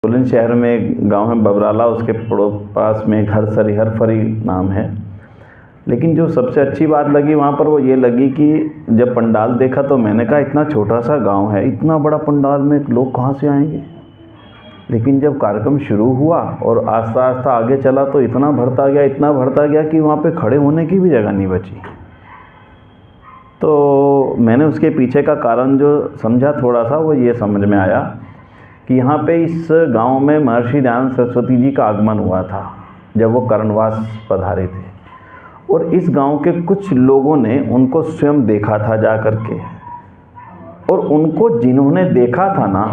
बुलंदशहर में एक गांव है बबराला, उसके पास में एक हरफरी नाम है। लेकिन जो सबसे अच्छी बात लगी वहाँ पर वो ये लगी कि जब पंडाल देखा तो मैंने कहा इतना छोटा सा गांव है, इतना बड़ा पंडाल में लोग कहाँ से आएंगे। लेकिन जब कार्यक्रम शुरू हुआ और आस्ता आस्ता आगे चला तो इतना भरता गया कि वहाँ पे खड़े होने की भी जगह नहीं बची। तो मैंने उसके पीछे का कारण जो समझा थोड़ा सा, वो ये समझ में आया कि यहाँ पे इस गांव में महर्षि दयानंद सरस्वती जी का आगमन हुआ था जब वो कर्णवास पधारे थे, और इस गांव के कुछ लोगों ने उनको स्वयं देखा था जा कर के, और उनको जिन्होंने देखा था ना,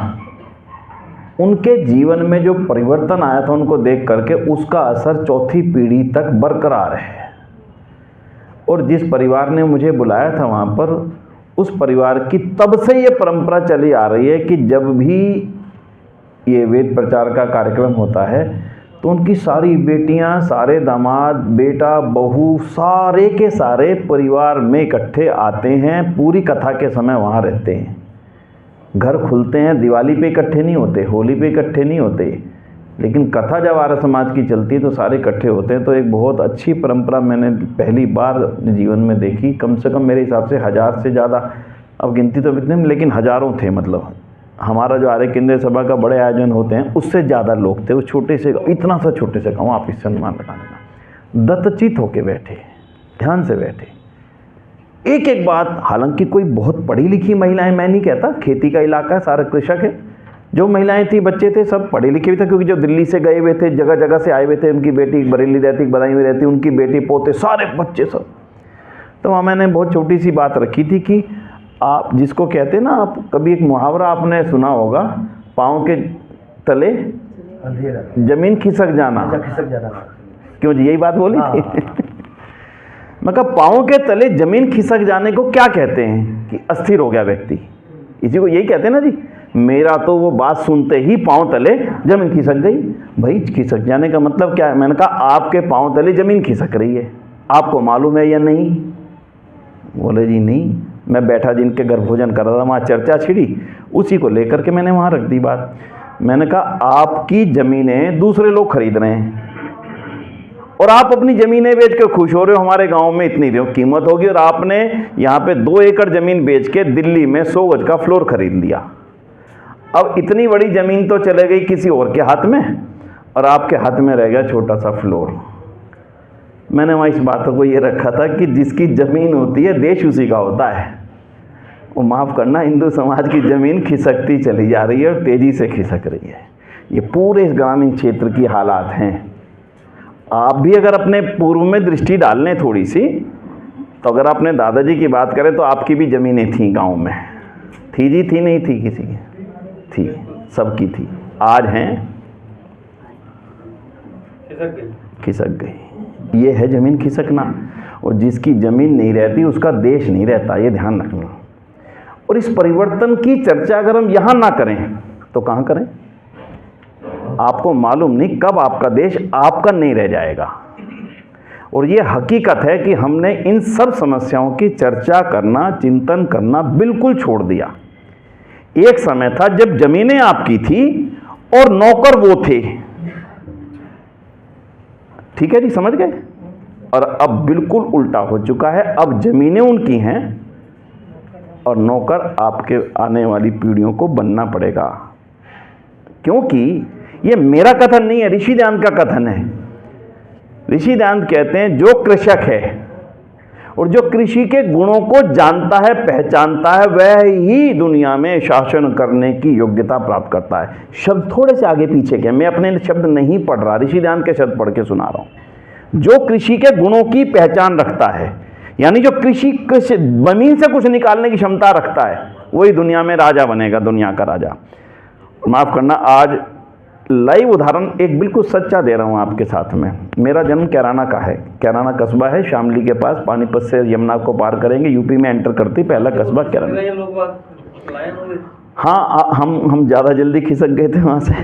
उनके जीवन में जो परिवर्तन आया था उनको देख करके, उसका असर चौथी पीढ़ी तक बरकरार है। और जिस परिवार ने मुझे बुलाया था वहाँ पर, उस परिवार की तब से ये परंपरा चली आ रही है कि जब भी ये वेद प्रचार का कार्यक्रम होता है तो उनकी सारी बेटियां, सारे दामाद, बेटा, बहू, सारे के सारे परिवार में इकट्ठे आते हैं। पूरी कथा के समय वहाँ रहते हैं, घर खुलते हैं। दिवाली पे इकट्ठे नहीं होते, होली पे इकट्ठे नहीं होते, लेकिन कथा जब आर्य समाज की चलती है तो सारे इकट्ठे होते हैं। तो एक बहुत अच्छी परंपरा मैंने पहली बार जीवन में देखी। कम से कम मेरे हिसाब से 1000 से ज़्यादा, अब गिनती तो इतने में, लेकिन हज़ारों थे। मतलब हमारा जो आर्य केंद्रीय सभा का बड़े आयोजन होते हैं उससे ज़्यादा लोग थे। उस छोटे से, इतना सा छोटे से गाँव, आप इससे अनुमान लगा लेना। दत्तचित होके बैठे, ध्यान से बैठे, एक एक बात। हालांकि कोई बहुत पढ़ी लिखी महिलाएं, मैं नहीं कहता, खेती का इलाका है, सारे कृषक है। जो महिलाएं थी, बच्चे थे, सब पढ़े लिखे भी थे, क्योंकि जो दिल्ली से गए हुए थे, जगह जगह से आए हुए थे, उनकी बेटी बरेली रहती, बदायूं में रहती, उनकी बेटी, पोते, सारे बच्चे सब। तो वहाँ मैंने बहुत छोटी सी बात रखी थी कि आप जिसको कहते हैं ना, आप कभी एक मुहावरा आपने सुना होगा, पाँव के तले जमीन खिसक जाना। क्यों जी, यही बात बोली थी? मैं कहा पाँव के तले जमीन खिसक जाने को क्या कहते हैं? कि अस्थिर हो गया व्यक्ति, इसी को यही कहते हैं ना जी। मेरा तो वो बात सुनते ही पाँव तले जमीन खिसक गई। भाई, खिसक जाने का मतलब क्या है? मैंने कहा आपके पाँव तले जमीन खिसक रही है, आपको मालूम है या नहीं? बोले जी नहीं। मैं बैठा जिनके घर भोजन कर रहा था, वहाँ चर्चा छिड़ी, उसी को लेकर के मैंने वहाँ रख दी बात। मैंने कहा आपकी ज़मीनें दूसरे लोग खरीद रहे हैं और आप अपनी ज़मीनें बेच के खुश हो रहे हो। हमारे गांव में इतनी कीमत होगी और आपने यहाँ पे 2 एकड़ ज़मीन बेच के दिल्ली में 100 गज का फ्लोर खरीद लिया। अब इतनी बड़ी ज़मीन तो चले गई किसी और के हाथ में और आपके हाथ में रह गया छोटा सा फ्लोर। मैंने वहाँ इस बात को ये रखा था कि जिसकी ज़मीन होती है, देश उसी का होता है। वो माफ़ करना, हिंदू समाज की ज़मीन खिसकती चली जा रही है और तेज़ी से खिसक रही है। ये पूरे इस ग्रामीण क्षेत्र की हालात हैं। आप भी अगर अपने पूर्व में दृष्टि डाल लें थोड़ी सी, तो अगर अपने दादाजी की बात करें तो आपकी भी ज़मीनें थी गांव में। थी जी, थी नहीं थी? किसी की थी, सबकी थी। आज हैं खिसक गई। ये है ज़मीन खिसकना। और जिसकी ज़मीन नहीं रहती उसका देश नहीं रहता, ये ध्यान रखना। और इस परिवर्तन की चर्चा अगर हम यहाँ ना करें तो कहाँ करें? आपको मालूम नहीं कब आपका देश आपका नहीं रह जाएगा। और ये हकीकत है कि हमने इन सब समस्याओं की चर्चा करना, चिंतन करना बिल्कुल छोड़ दिया। एक समय था जब जमीनें आपकी थी और नौकर वो थे। ठीक है जी, समझ गए? और अब बिल्कुल उल्टा हो चुका है। अब जमीनें उनकी हैं और नौकर आपके आने वाली पीढ़ियों को बनना पड़ेगा। क्योंकि ये मेरा कथन नहीं है, ऋषि दयानंद का कथन है। ऋषि दयानंद कहते हैं जो कृषक है और जो कृषि के गुणों को जानता है, पहचानता है, वह ही दुनिया में शासन करने की योग्यता प्राप्त करता है। शब्द थोड़े से आगे पीछे के, मैं अपने शब्द नहीं पढ़ रहा, ऋषि दयानंद के शब्द पढ़ के सुना रहा हूं। जो कृषि के गुणों की पहचान रखता है, यानी जो कृषि जमीन से कुछ निकालने की क्षमता रखता है, वही दुनिया में राजा बनेगा, दुनिया का राजा। माफ करना, आज लाइव उदाहरण एक बिल्कुल सच्चा दे रहा हूँ आपके साथ में। मेरा जन्म कैराना का है। कैराना कस्बा है शामली के पास, पानीपत से यमुना को पार करेंगे, यूपी में एंटर करती पहला कस्बा कैराना। हाँ, हम ज़्यादा जल्दी खिसक गए थे वहाँ से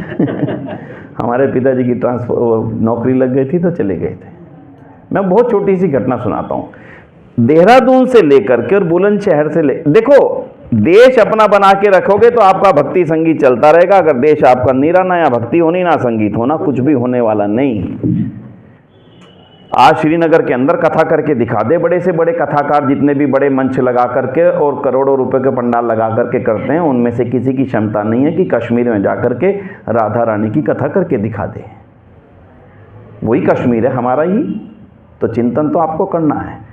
हमारे पिताजी की नौकरी लग गई थी तो चले गए थे। मैं बहुत छोटी सी घटना सुनाता हूँ। देहरादून से लेकर के और बुलंदशहर से देखो, देश अपना बना के रखोगे तो आपका भक्ति संगीत चलता रहेगा। अगर देश आपका नीरा ना, या भक्ति होनी ना संगीत होना, कुछ भी होने वाला नहीं। आज श्रीनगर के अंदर कथा करके दिखा दे, बड़े से बड़े कथाकार जितने भी बड़े मंच लगा करके और करोड़ों रुपए के पंडाल लगा करके करते हैं, उनमें से किसी की क्षमता नहीं है कि कश्मीर में जाकर के राधा रानी की कथा करके दिखा दे। वही कश्मीर है हमारा ही, तो चिंतन तो आपको करना है।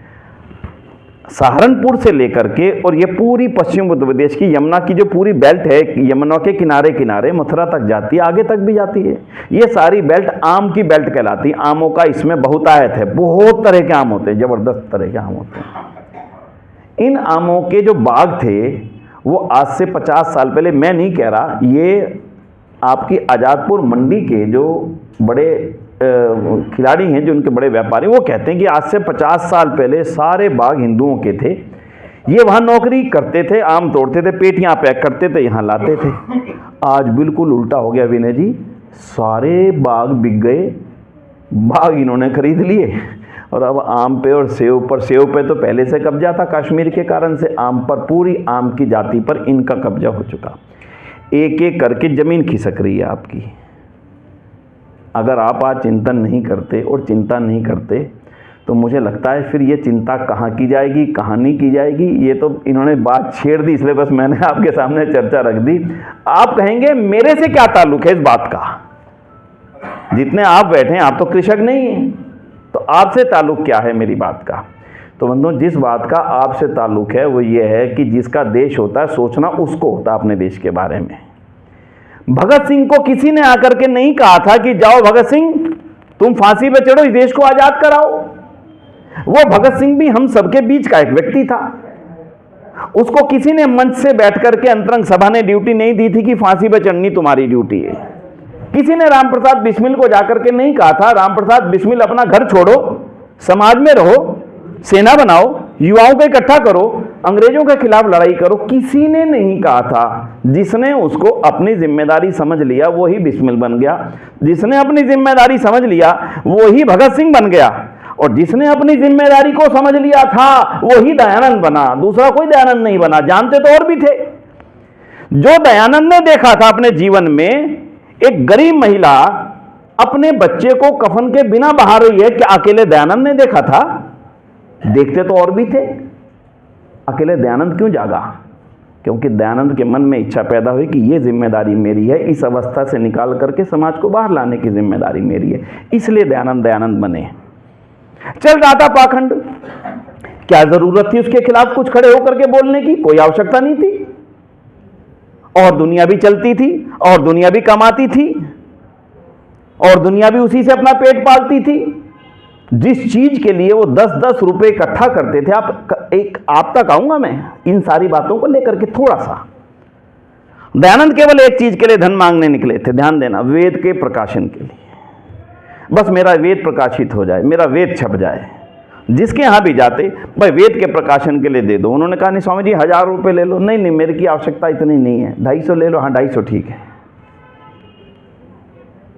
सहारनपुर से लेकर के और ये पूरी पश्चिम उत्तर प्रदेश की यमुना की जो पूरी बेल्ट है, यमुना के किनारे किनारे मथुरा तक जाती है, आगे तक भी जाती है। ये सारी बेल्ट आम की बेल्ट कहलाती है। आमों का इसमें बहुतायत है, बहुत तरह के आम होते हैं, जबरदस्त तरह के आम होते हैं। इन आमों के जो बाग थे वो आज से 50 साल पहले, मैं नहीं कह रहा, ये आपकी आज़ादपुर मंडी के जो बड़े खिलाड़ी हैं, जो उनके बड़े व्यापारी, वो कहते हैं कि आज से 50 साल पहले सारे बाग हिंदुओं के थे। ये वहाँ नौकरी करते थे, आम तोड़ते थे, पेटियाँ पैक करते थे, यहाँ लाते थे। आज बिल्कुल उल्टा हो गया विनय जी, सारे बाग बिक गए, बाग इन्होंने खरीद लिए और अब आम पे और सेब पर, सेब पे तो पहले से कब्जा था कश्मीर के कारण से, आम पर, पूरी आम की जाति पर इनका कब्जा हो चुका। एक एक करके ज़मीन खिसक रही है आपकी। अगर आप आज चिंतन नहीं करते और चिंता नहीं करते तो मुझे लगता है फिर ये चिंता कहाँ की जाएगी, कहाँ नहीं की जाएगी। ये तो इन्होंने बात छेड़ दी, इसलिए बस मैंने आपके सामने चर्चा रख दी। आप कहेंगे मेरे से क्या ताल्लुक है इस बात का, जितने आप बैठे हैं, आप तो कृषक नहीं हैं, तो आपसे ताल्लुक क्या है मेरी बात का। तो बंधुओं, जिस बात का आपसे ताल्लुक है वो ये है कि जिसका देश होता है, सोचना उसको होता है अपने देश के बारे में। भगत सिंह को किसी ने आकर के नहीं कहा था कि जाओ भगत सिंह तुम फांसी पे चढ़ो, इस देश को आजाद कराओ। वो भगत सिंह भी हम सबके बीच का एक व्यक्ति था। उसको किसी ने मंच से बैठ करके अंतरंग सभा ने ड्यूटी नहीं दी थी कि फांसी पे चढ़नी तुम्हारी ड्यूटी है। किसी ने राम प्रसाद बिस्मिल को जाकर के नहीं कहा था राम प्रसाद बिस्मिल अपना घर छोड़ो, समाज में रहो, सेना बनाओ, युवाओं को इकट्ठा करो, अंग्रेजों के खिलाफ लड़ाई करो। किसी ने नहीं कहा था। जिसने उसको अपनी जिम्मेदारी समझ लिया वो ही बिस्मिल बन गया, जिसने अपनी जिम्मेदारी समझ लिया वो ही भगत सिंह बन गया, और जिसने अपनी जिम्मेदारी को समझ लिया था वो ही दयानंद बना। दूसरा कोई दयानंद नहीं बना। जानते तो और भी थे। जो दयानंद ने देखा था अपने जीवन में, एक गरीब महिला अपने बच्चे को कफन के बिना बहा रही है, क्या अकेले दयानंद ने देखा था? देखते तो और भी थे। अकेले दयानंद क्यों जागा? क्योंकि दयानंद के मन में इच्छा पैदा हुई कि ये जिम्मेदारी मेरी है, इस अवस्था से निकाल करके समाज को बाहर लाने की जिम्मेदारी मेरी है। इसलिए दयानंद बने। चल रहा था पाखंड, क्या जरूरत थी उसके खिलाफ कुछ खड़े होकर के बोलने की? कोई आवश्यकता नहीं थी। और दुनिया भी चलती थी, और दुनिया भी कमाती थी, और दुनिया भी उसी से अपना पेट पालती थी। जिस चीज के लिए वो 10-10 रुपए इकट्ठा करते थे, आप तक आऊंगा मैं इन सारी बातों को लेकर के थोड़ा सा। दयानंद केवल एक चीज के लिए धन मांगने निकले थे, ध्यान देना, वेद के प्रकाशन के लिए। बस मेरा वेद प्रकाशित हो जाए, मेरा वेद छप जाए। जिसके यहां भी जाते, भाई वेद के प्रकाशन के लिए दे दो। उन्होंने कहा नहीं स्वामी जी 1000 रुपये ले लो। नहीं, मेरे की आवश्यकता इतनी नहीं है, 250 ले लो। हाँ 250 ठीक है।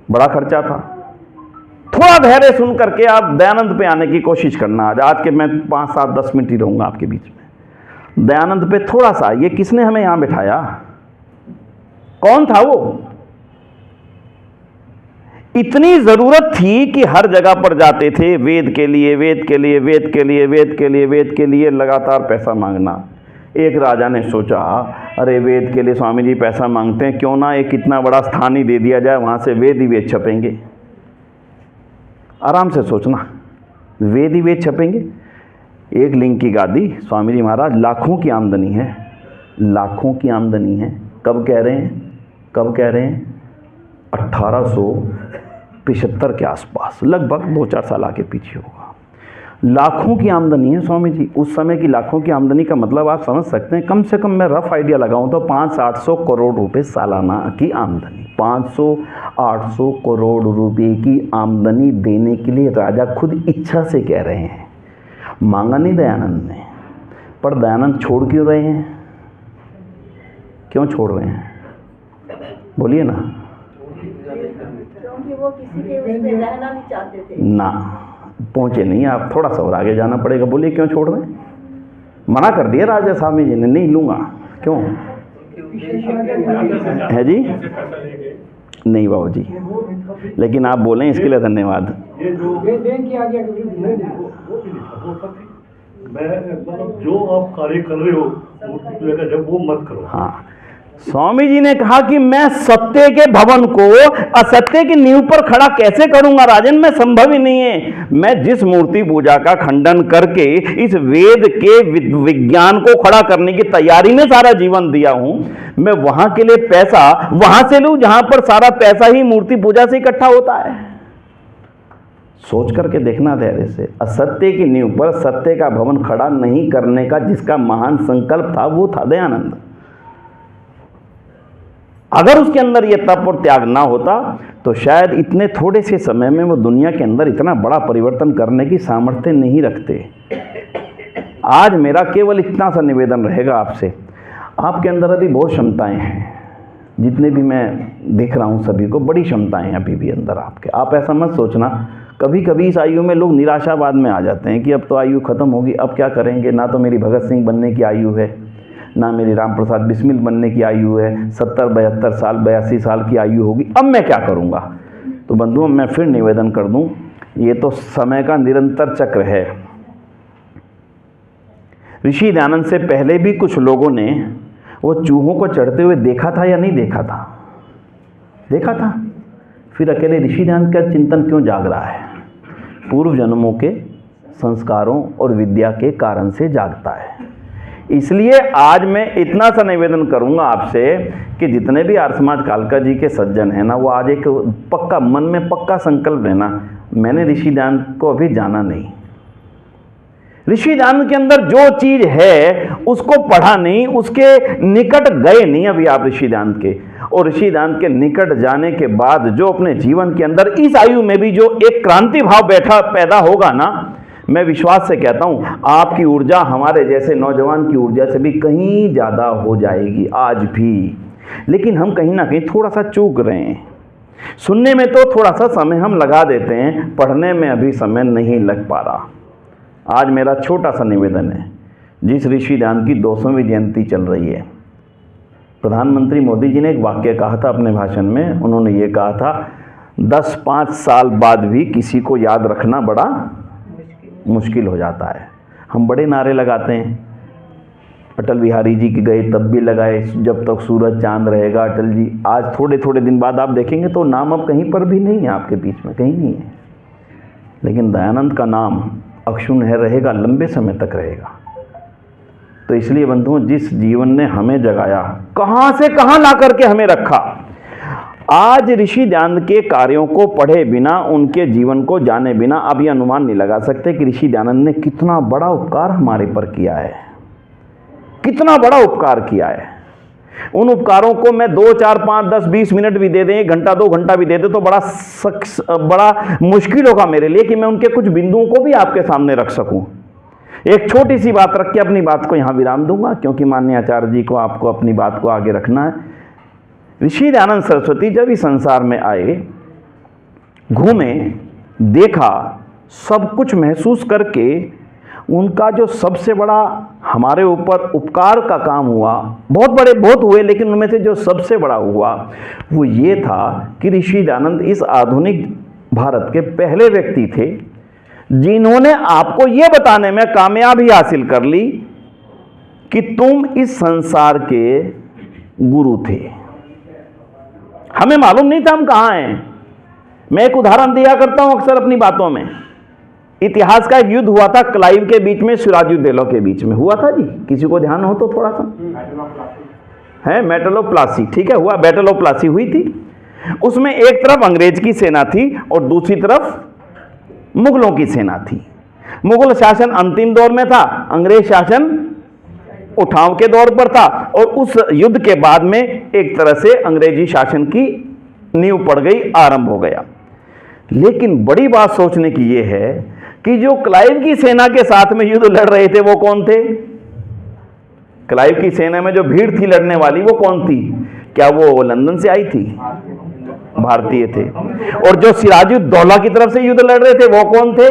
बड़ा खर्चा था। थोड़ा धैर्य सुन करके आप दयानंद पे आने की कोशिश करना। आज के मैं 5, 7, 10 मिनट ही रहूंगा आपके बीच में। दयानंद पे थोड़ा सा, ये किसने हमें यहां बिठाया? कौन था वो? इतनी जरूरत थी कि हर जगह पर जाते थे, वेद के लिए, वेद के लिए, वेद के लिए, वेद के लिए, वेद के लिए लगातार पैसा मांगना। एक राजा ने सोचा, अरे वेद के लिए स्वामी जी पैसा मांगते हैं, क्यों ना एक इतना बड़ा स्थान ही दे दिया जाए, वहां से वेद ही वेद छपेंगे। आराम से सोचना, वेद ही वेद छपेंगे। एक लिंग की गादी, स्वामी जी महाराज लाखों की आमदनी है, लाखों की आमदनी है। कब कह रहे हैं? कब कह रहे हैं? 1875 के आसपास, लगभग 2-4 साल आगे पीछे होगा। लाखों की आमदनी है स्वामी जी। उस समय की लाखों की आमदनी का मतलब आप समझ सकते हैं, कम से कम मैं रफ आइडिया लगाऊं तो 500-800 करोड़ रुपए सालाना की आमदनी। 500-800 करोड़ रुपए की आमदनी देने के लिए राजा खुद इच्छा से कह रहे हैं। मांगा नहीं दयानंद ने, पर दयानंद छोड़ क्यों रहे हैं? क्यों छोड़ रहे हैं? बोलिए ना। क्योंकि वो किसी के उसमें रहना नहीं चाहते थे ना। पहुंचे नहीं आप, थोड़ा सा और आगे जाना पड़ेगा। बोलिए क्यों छोड़ रहे हैं? मना कर दिया राजा स्वामी जी ने, नहीं लूंगा। क्यों है जी? नहीं बाबू जी, लेकिन आप बोलें इसके लिए धन्यवाद। जो आप कार्य कर रहे हो जब वो मत करो। हाँ, स्वामी जी ने कहा कि मैं सत्य के भवन को असत्य की नींव पर खड़ा कैसे करूंगा राजन, मैं संभव ही नहीं है। मैं जिस मूर्ति पूजा का खंडन करके इस वेद के विज्ञान को खड़ा करने की तैयारी में सारा जीवन दिया हूं, मैं वहां के लिए पैसा वहां से लूं जहां पर सारा पैसा ही मूर्ति पूजा से इकट्ठा होता है। सोच करके देखना धैर्य से, असत्य की नींव पर सत्य का भवन खड़ा नहीं करने का जिसका महान संकल्प था वो था दयानंद। अगर उसके अंदर ये तप और त्याग ना होता तो शायद इतने थोड़े से समय में वो दुनिया के अंदर इतना बड़ा परिवर्तन करने की सामर्थ्य नहीं रखते। आज मेरा केवल इतना सा निवेदन रहेगा आपसे, आपके अंदर अभी बहुत क्षमताएं हैं, जितने भी मैं देख रहा हूँ सभी को बड़ी क्षमताएं हैं अभी भी अंदर आपके। आप ऐसा मत सोचना, कभी कभी इस आयु में लोग निराशावाद में आ जाते हैं कि अब तो आयु खत्म होगी, अब क्या करेंगे, ना तो मेरी भगत सिंह बनने की आयु है, ना मेरी राम प्रसाद बिस्मिल बनने की आयु है, 70 72 साल 82 साल की आयु होगी, अब मैं क्या करूँगा। तो बंधुओं, मैं फिर निवेदन कर दूं, ये तो समय का निरंतर चक्र है। ऋषि दयानंद से पहले भी कुछ लोगों ने वो चूहों को चढ़ते हुए देखा था या नहीं देखा था? देखा था। फिर अकेले ऋषि दयानंद का चिंतन क्यों जाग रहा है? पूर्व जन्मों के संस्कारों और विद्या के कारण से जागता है। इसलिए आज मैं इतना सा निवेदन करूंगा आपसे कि जितने भी आर्य समाज कालका जी के सज्जन हैं ना, वो आज एक पक्का मन में पक्का संकल्प लेना, मैंने ऋषि दयानंद को अभी जाना नहीं। ऋषि दयानंद के अंदर जो चीज है उसको पढ़ा नहीं, उसके निकट गए नहीं अभी आप ऋषि दयानंद के। और ऋषि दयानंद के निकट जाने के बाद जो अपने जीवन के अंदर इस आयु में भी जो एक क्रांति भाव पैदा होगा ना, मैं विश्वास से कहता हूं आपकी ऊर्जा हमारे जैसे नौजवान की ऊर्जा से भी कहीं ज़्यादा हो जाएगी आज भी। लेकिन हम कहीं ना कहीं थोड़ा सा चूक रहे हैं। सुनने में तो थोड़ा सा समय हम लगा देते हैं, पढ़ने में अभी समय नहीं लग पा रहा। आज मेरा छोटा सा निवेदन है, जिस ऋषि दयानंद की 200वीं जयंती चल रही है, प्रधानमंत्री मोदी जी ने एक वाक्य कहा था अपने भाषण में। उन्होंने ये कहा था 10-5 साल बाद भी किसी को याद रखना बड़ा मुश्किल हो जाता है। हम बड़े नारे लगाते हैं, अटल बिहारी जी की गए तब भी लगाए, जब तक सूरज चांद रहेगा अटल जी। आज थोड़े थोड़े दिन बाद आप देखेंगे तो नाम अब कहीं पर भी नहीं है, आपके बीच में कहीं नहीं है। लेकिन दयानंद का नाम अक्षुण्ण है, रहेगा, लंबे समय तक रहेगा। तो इसलिए बंधुओं, जिस जीवन ने हमें जगाया, कहां से कहां ला करके हमें रखा, आज ऋषि दयानंद के कार्यों को पढ़े बिना, उनके जीवन को जाने बिना आप ये अनुमान नहीं लगा सकते कि ऋषि दयानंद ने कितना बड़ा उपकार हमारे पर किया है, कितना बड़ा उपकार किया है। उन उपकारों को मैं 2, 4, 5, 10, 20 मिनट भी दे दें, 1 घंटा 2 घंटा भी दे दें तो बड़ा मुश्किल होगा मेरे लिए कि मैं उनके कुछ बिंदुओं को भी आपके सामने रख सकूं। एक छोटी सी बात रख के अपनी बात को यहाँ विराम दूंगा, क्योंकि माननीय आचार्य जी को आपको अपनी बात को आगे रखना है। ऋषि दयानंद सरस्वती जब इस संसार में आए, घूमे, देखा, सब कुछ महसूस करके उनका जो सबसे बड़ा हमारे ऊपर उपकार का काम हुआ, बहुत हुए, लेकिन उनमें से जो सबसे बड़ा हुआ वो ये था कि ऋषि दयानंद इस आधुनिक भारत के पहले व्यक्ति थे जिन्होंने आपको ये बताने में कामयाबी हासिल कर ली कि तुम इस संसार के गुरु थे। हमें मालूम नहीं था हम कहाँ हैं। मैं एक उदाहरण दिया करता हूं अक्सर अपनी बातों में। इतिहास का एक युद्ध हुआ था क्लाइव के बीच में, सिराजुद्दौला के बीच में हुआ था जी, किसी को ध्यान हो तो थोड़ा सा है, बैटल ऑफ प्लासी, ठीक है, हुआ, बैटल ऑफ प्लासी हुई थी। उसमें एक तरफ अंग्रेज की सेना थी और दूसरी तरफ मुगलों की सेना थी। मुगल शासन अंतिम दौर में था, अंग्रेज शासन उठाव के दौर पर था, और उस युद्ध के बाद में एक तरह से अंग्रेजी शासन की नींव पड़ गई, आरंभ हो गया। लेकिन बड़ी बात सोचने की यह है कि जो क्लाइव की सेना के साथ में युद्ध लड़ रहे थे वो कौन थे? क्लाइव की सेना में जो भीड़ थी लड़ने वाली वो कौन थी? क्या वो लंदन से आई थी? भारतीय थे। और जो सिराजुद्दौला की तरफ से युद्ध लड़ रहे थे वो कौन थे?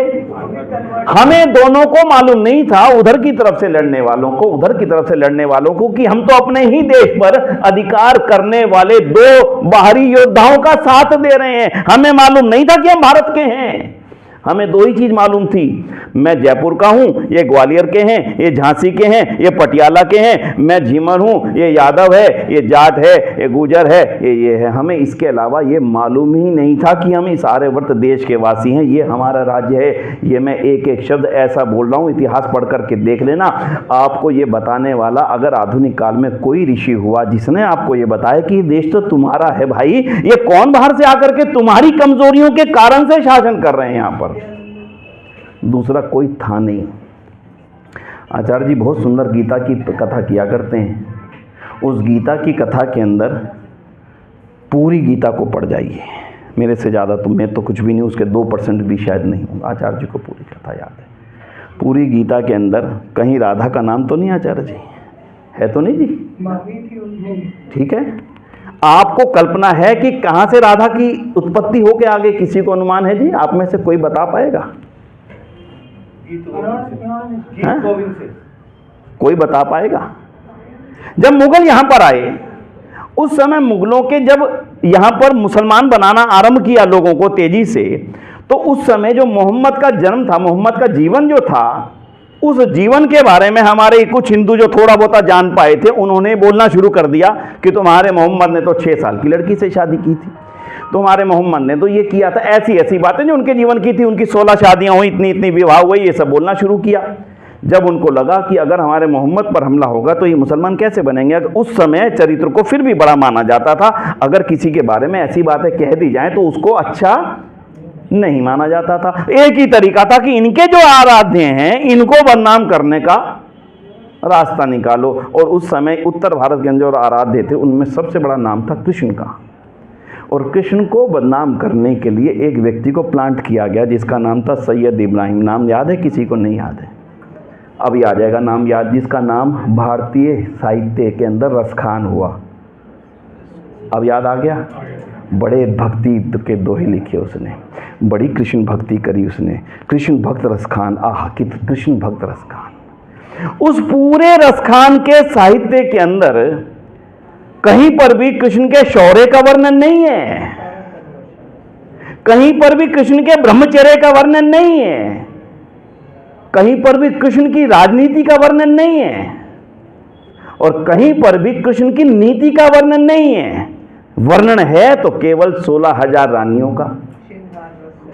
हमें दोनों को मालूम नहीं था, उधर की तरफ से लड़ने वालों को, उधर की तरफ से लड़ने वालों को, कि हम तो अपने ही देश पर अधिकार करने वाले दो बाहरी योद्धाओं का साथ दे रहे हैं। हमें मालूम नहीं था कि हम भारत के हैं। हमें दो ही चीज मालूम थी, मैं जयपुर का हूं, ये ग्वालियर के हैं, ये झांसी के हैं, ये पटियाला के हैं, मैं झीमर हूं, ये यादव है, ये जाट है, ये गुजर है, ये है। हमें इसके अलावा ये मालूम ही नहीं था कि हम इस आर्यवर्त देश के वासी हैं, ये हमारा राज्य है। ये मैं एक एक शब्द ऐसा बोल रहा हूं, इतिहास पढ़ करके देख लेना। आपको ये बताने वाला अगर आधुनिक काल में कोई ऋषि हुआ जिसने आपको ये बताया कि देश तो तुम्हारा है भाई, ये कौन बाहर से आकर के तुम्हारी कमजोरियों के कारण से शासन कर रहे हैं यहां पर, दूसरा कोई था नहीं। आचार्य जी बहुत सुंदर गीता की कथा किया करते हैं। उस गीता की कथा के अंदर पूरी गीता को पढ़ जाइए, मेरे से ज़्यादा तो मैं तो कुछ भी नहीं, उसके 2% भी शायद नहीं हूँ। आचार्य जी को पूरी कथा याद है। पूरी गीता के अंदर कहीं राधा का नाम तो नहीं आचार्य जी है, तो नहीं जी? ठीक है, आपको कल्पना है कि कहाँ से राधा की उत्पत्ति होके आगे, किसी को अनुमान है जी? आप में से कोई बता पाएगा? कोई बता पाएगा? जब मुगल यहां पर आए उस समय मुगलों के जब यहां पर मुसलमान बनाना आरंभ किया लोगों को तेजी से, तो उस समय जो मोहम्मद का जन्म था, मोहम्मद का जीवन जो था, उस जीवन के बारे में हमारे कुछ हिंदू जो थोड़ा बहुत जान पाए थे, उन्होंने बोलना शुरू कर दिया कि तुम्हारे मोहम्मद ने तो 6 साल की लड़की से शादी की थी, तुम्हारे मोहम्मद ने तो ये किया था, ऐसी ऐसी बातें जो उनके जीवन की थी, उनकी 16 शादियां हुई, इतनी इतनी विवाह हुए, ये सब बोलना शुरू किया। जब उनको लगा कि अगर हमारे मोहम्मद पर हमला होगा तो ये मुसलमान कैसे बनेंगे, उस समय चरित्र को फिर भी बड़ा माना जाता था, अगर किसी के बारे में ऐसी बातें कह दी जाएं तो उसको अच्छा नहीं माना जाता था। एक ही तरीका था कि इनके जो आराध्य हैं इनको बदनाम करने का रास्ता निकालो। और उस समय उत्तर भारत के अंदर जो आराध्य थे उनमें सबसे बड़ा नाम था कृष्ण का, और कृष्ण को बदनाम करने के लिए एक व्यक्ति को प्लांट किया गया जिसका नाम था सैयद इब्राहिम। नाम याद है किसी को? नहीं याद है? अभी आ जाएगा नाम याद, जिसका नाम भारतीय साहित्य के अंदर रसखान हुआ। अब याद आ गया? बड़े भक्ति के दोहे लिखे उसने, बड़ी कृष्ण भक्ति करी उसने, कृष्ण भक्त रसखान। आह कि कृष्ण भक्त रसखान। उस पूरे रसखान के साहित्य के अंदर कहीं पर भी कृष्ण के शौर्य का वर्णन नहीं है, कहीं पर भी कृष्ण के ब्रह्मचर्य का वर्णन नहीं है, कहीं पर भी कृष्ण की राजनीति का वर्णन नहीं है, और कहीं पर भी कृष्ण की नीति का वर्णन नहीं है। वर्णन है तो केवल 16,000 रानियों का,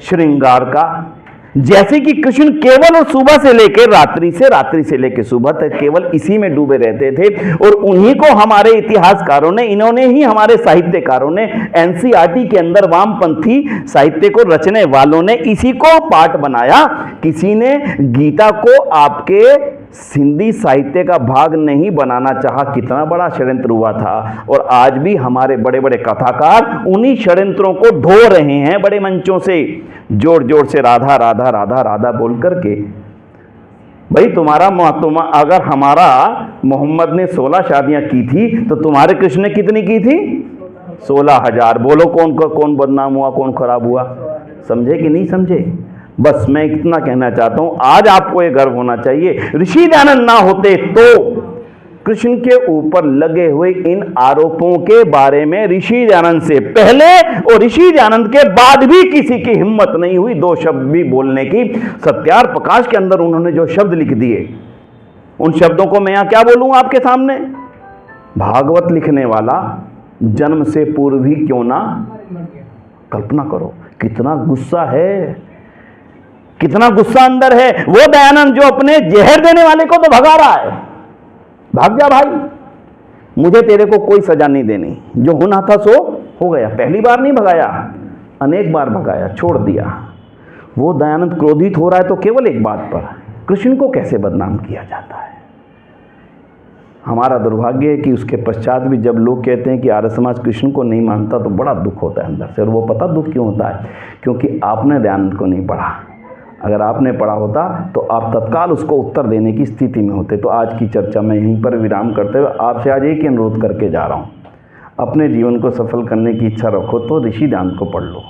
श्रृंगार का, जैसे कि कृष्ण केवल और सुबह से लेकर रात्रि से, रात्रि से लेकर सुबह तक केवल इसी में डूबे रहते थे। और उन्हीं को हमारे इतिहासकारों ने, इन्होंने ही हमारे साहित्यकारों ने, एनसीईआरटी के अंदर वामपंथी साहित्य को रचने वालों ने इसी को पाठ बनाया। किसी ने गीता को आपके सिंधी साहित्य का भाग नहीं बनाना चाहा। कितना बड़ा षड्यंत्र हुआ था, और आज भी हमारे बड़े बड़े कथाकार उन्हीं षड्यंत्रों को ढो रहे हैं बड़े मंचों से, जोर जोर से राधा राधा राधा राधा बोल करके। भाई अगर हमारा मोहम्मद ने 16 शादियां की थी तो तुम्हारे कृष्ण ने कितनी की थी? 16,000। बोलो कौन बदनाम हुआ, कौन खराब हुआ? समझे कि नहीं समझे? बस मैं इतना कहना चाहता हूं, आज आपको ये गर्व होना चाहिए, ऋषि दयानंद ना होते तो कृष्ण के ऊपर लगे हुए इन आरोपों के बारे में ऋषि दयानंद से पहले और ऋषि दयानंद के बाद भी किसी की हिम्मत नहीं हुई 2 शब्द भी बोलने की। सत्यार प्रकाश के अंदर उन्होंने जो शब्द लिख दिए, उन शब्दों को मैं यहां क्या बोलूं आपके सामने? भागवत लिखने वाला जन्म से पूर्व ही क्यों ना, कल्पना करो कितना गुस्सा है, कितना गुस्सा अंदर है। वो दयानंद जो अपने जहर देने वाले को तो भगा रहा है, भाग जा भाई, मुझे तेरे को कोई सजा नहीं देनी, जो होना था सो हो गया। पहली बार नहीं भगाया, अनेक बार भगाया, छोड़ दिया। वो दयानंद क्रोधित हो रहा है तो केवल एक बात पर, कृष्ण को कैसे बदनाम किया जाता है। हमारा दुर्भाग्य है कि उसके पश्चात भी जब लोग कहते हैं कि आर्य समाज कृष्ण को नहीं मानता तो बड़ा दुख होता है अंदर से। और वो पता दुख क्यों होता है? क्योंकि आपने दयानंद को नहीं पढ़ा। अगर आपने पढ़ा होता तो आप तत्काल उसको उत्तर देने की स्थिति में होते। तो आज की चर्चा में यहीं पर विराम करते हुए आपसे आज एक ही अनुरोध करके जा रहा हूँ, अपने जीवन को सफल करने की इच्छा रखो तो ऋषि दयानंद को पढ़ लो।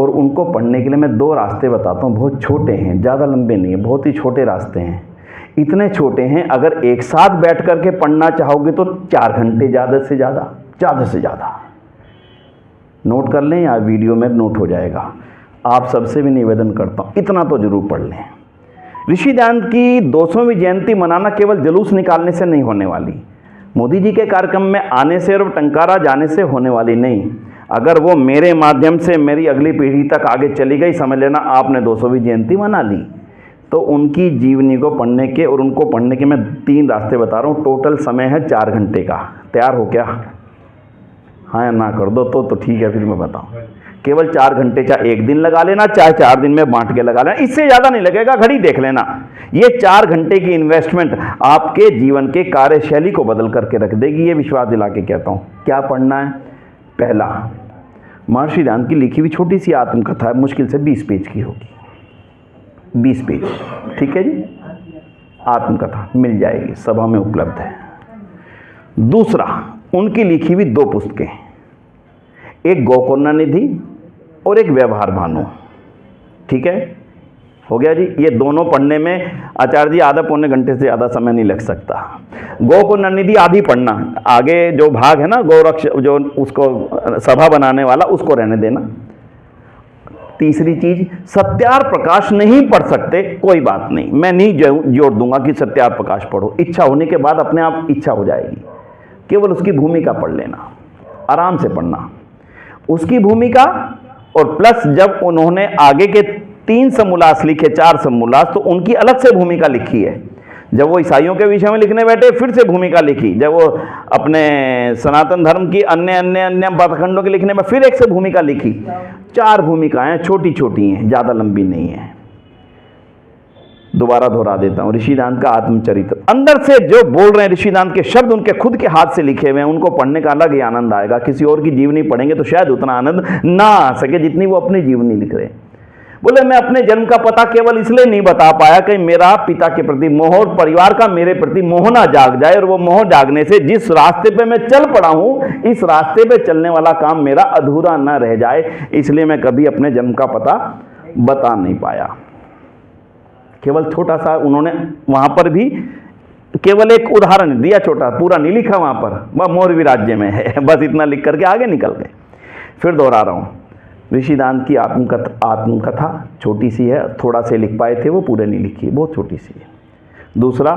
और उनको पढ़ने के लिए मैं 2 रास्ते बताता हूँ, बहुत छोटे हैं, ज़्यादा लंबे नहीं है, बहुत ही छोटे रास्ते हैं। इतने छोटे हैं, अगर एक साथ बैठ कर के पढ़ना चाहोगे तो 4 घंटे ज़्यादा से ज़्यादा। नोट कर लें या वीडियो में नोट हो जाएगा। आप सबसे भी निवेदन करता हूँ इतना तो जरूर पढ़ लें। ऋषि दयानंद की 200वीं जयंती मनाना केवल जुलूस निकालने से नहीं होने वाली, मोदी जी के कार्यक्रम में आने से और टंकारा जाने से होने वाली नहीं। अगर वो मेरे माध्यम से मेरी अगली पीढ़ी तक आगे चली गई, समझ लेना आपने 200वीं जयंती मना ली। तो उनकी जीवनी को पढ़ने के और उनको पढ़ने के मैं 3 रास्ते बता रहा हूँ। टोटल समय है 4 घंटे का। तैयार हो क्या? हाँ या ना कर दो तो ठीक है, फिर मैं बताऊँ। केवल 4 घंटे, चाहे एक दिन लगा लेना, चाहे 4 दिन में बांट के लगा लेना, इससे ज़्यादा नहीं लगेगा, घड़ी देख लेना। ये 4 घंटे की इन्वेस्टमेंट आपके जीवन के कार्यशैली को बदल करके रख देगी, ये विश्वास दिला के कहता हूँ। क्या पढ़ना है? पहला, महर्षि दयानंद की लिखी हुई छोटी सी आत्मकथा है, मुश्किल से 20 पेज की होगी, 20 पेज, ठीक है जी। आत्मकथा मिल जाएगी, सभा में उपलब्ध है। दूसरा, उनकी लिखी हुई 2 पुस्तकें, एक गोकर्णानिधि और एक व्यवहार भानु, ठीक है, हो गया जी। ये दोनों पढ़ने में आचार्य जी आधा पौने घंटे से ज़्यादा समय नहीं लग सकता। गोकर्णानिधि आधी पढ़ना, आगे जो भाग है ना गौरक्ष, जो उसको सभा बनाने वाला, उसको रहने देना। तीसरी चीज, सत्यार प्रकाश नहीं पढ़ सकते, कोई बात नहीं, मैं नहीं जोड़ दूंगा कि सत्यार प्रकाश पढ़ो, इच्छा होने के बाद अपने आप इच्छा हो जाएगी। केवल उसकी भूमिका पढ़ लेना, आराम से पढ़ना उसकी भूमिका। और प्लस जब उन्होंने आगे के 3 समोल्लास लिखे, 4 समोल्लास, तो उनकी अलग से भूमिका लिखी है। जब वो ईसाइयों के विषय में लिखने बैठे, फिर से भूमिका लिखी। जब वो अपने सनातन धर्म की अन्य पाठखंडों के लिखने में, फिर एक से भूमिका लिखी। 4 भूमिकाएं छोटी छोटी हैं, ज़्यादा लंबी नहीं है। दोबारा दोहरा देता हूँ, ऋषि दयानंद का आत्मचरित्र, अंदर से जो बोल रहे हैं ऋषि दयानंद के शब्द, उनके खुद के हाथ से लिखे हुए हैं, उनको पढ़ने का अलग ही आनंद आएगा। किसी और की जीवनी पढ़ेंगे तो शायद उतना आनंद ना आ सके जितनी वो अपनी जीवनी लिख रहे हैं। बोले, मैं अपने जन्म का पता केवल इसलिए नहीं बता पाया कि मेरा पिता के प्रति मोह और परिवार का मेरे प्रति मोह ना जाग जाए, और वो मोह जागने से जिस रास्ते पे मैं चल पड़ा हूं, इस रास्ते पे चलने वाला काम मेरा अधूरा ना रह जाए, इसलिए मैं कभी अपने जन्म का पता बता नहीं पाया। केवल छोटा सा उन्होंने वहां पर भी केवल एक उदाहरण दिया, छोटा, पूरा नहीं लिखा वहां पर, वह मोरवी राज्य में है, बस इतना लिख करके आगे निकल गए। फिर दोहरा रहा हूं, ऋषि दयानंद की आत्मकथा छोटी सी है, थोड़ा से लिख पाए थे, वो पूरे नहीं लिखी है, बहुत छोटी सी है। दूसरा,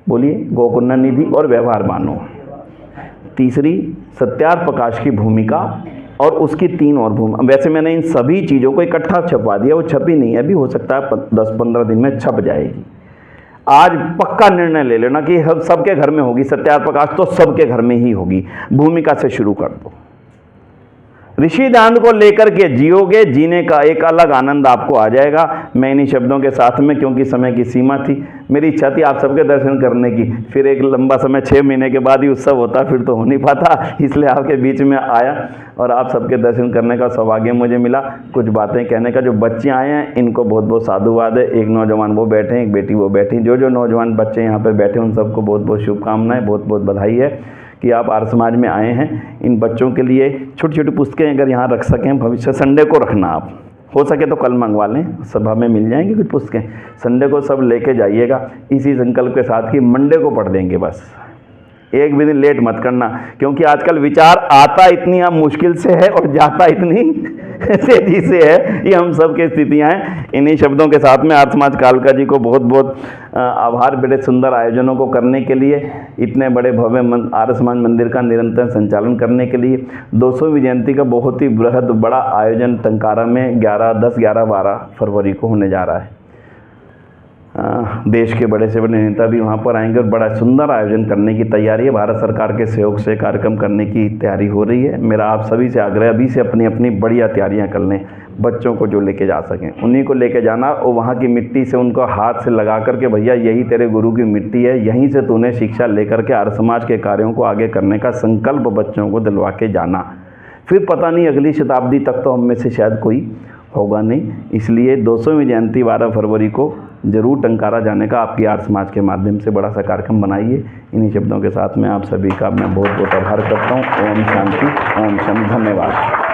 बोलिए, गोकर्णानिधि और व्यवहार भानु। तीसरी, सत्यार प्रकाश की भूमिका और उसकी 3 और भूमिका। वैसे मैंने इन सभी चीज़ों को इकट्ठा छपवा दिया, वो छपी नहीं है, अभी हो सकता है 10-15 दिन में छप जाएगी। आज पक्का निर्णय ले लेना कि सबके घर में होगी सत्यार प्रकाश, तो सबके घर में ही होगी। भूमिका से शुरू कर दो। ऋषि दयानंद को लेकर के जियोगे, जीने का एक अलग आनंद आपको आ जाएगा। मैं इन्हीं शब्दों के साथ में, क्योंकि समय की सीमा थी, मेरी इच्छा थी आप सबके दर्शन करने की, फिर एक लंबा समय 6 महीने के बाद ही उत्सव होता, फिर तो हो नहीं पाता, इसलिए आपके बीच में आया और आप सबके दर्शन करने का सौभाग्य मुझे मिला। कुछ बातें कहने का, जो बच्चे आए हैं इनको बहुत बहुत साधुवाद है। एक नौजवान वो बैठे हैं, एक बेटी वो बैठी, जो नौजवान बच्चे यहाँ पर बैठे उन सबको बहुत बहुत शुभकामनाएं, बहुत बहुत बधाई है कि आप आर्य समाज में आए हैं। इन बच्चों के लिए छोटी छोटी पुस्तकें अगर यहाँ रख सकें, भविष्य संडे को रखना, आप हो सके तो कल मंगवा लें, सभा में मिल जाएंगी कुछ पुस्तकें, संडे को सब लेके जाइएगा, इसी संकल्प के साथ कि मंडे को पढ़ देंगे बस। एक भी दिन लेट मत करना, क्योंकि आजकल विचार आता इतनी मुश्किल से है और जाता इतनी तेजी से है, ये हम सब की स्थितियाँ हैं। इन्हीं शब्दों के साथ में आर्य समाज कालका जी को बहुत बहुत आभार, बड़े सुंदर आयोजनों को करने के लिए, इतने बड़े भव्य आर्य समाज मंदिर का निरंतर संचालन करने के लिए। 200वीं जयंती का बहुत ही बृहद बड़ा आयोजन टंकारा में 10, 11, 12 फरवरी को होने जा रहा है। देश के बड़े से बड़े नेता भी वहाँ पर आएंगे और बड़ा सुंदर आयोजन करने की तैयारी है। भारत सरकार के सहयोग से कार्यक्रम करने की तैयारी हो रही है। मेरा आप सभी से आग्रह, अभी से अपनी अपनी बढ़िया तैयारियां कर लें। बच्चों को जो लेके जा सकें उन्हीं को लेके जाना, और वहाँ की मिट्टी से उनको हाथ से लगा करके, भैया यही तेरे गुरु की मिट्टी है, यहीं से तूने शिक्षा लेकर के आर्य समाज के कार्यों को आगे करने का संकल्प बच्चों को दिलवा के जाना। फिर पता नहीं अगली शताब्दी तक तो हम में से शायद कोई होगा नहीं। इसलिए 200वीं जयंती 12 फरवरी को जरूर टंकारा जाने का आपकी आर्य समाज के माध्यम से बड़ा सा कार्यक्रम बनाइए। इन्हीं शब्दों के साथ में आप सभी का मैं बहुत बहुत आभार करता हूँ। ओम शांति, ओम शम, धन्यवाद।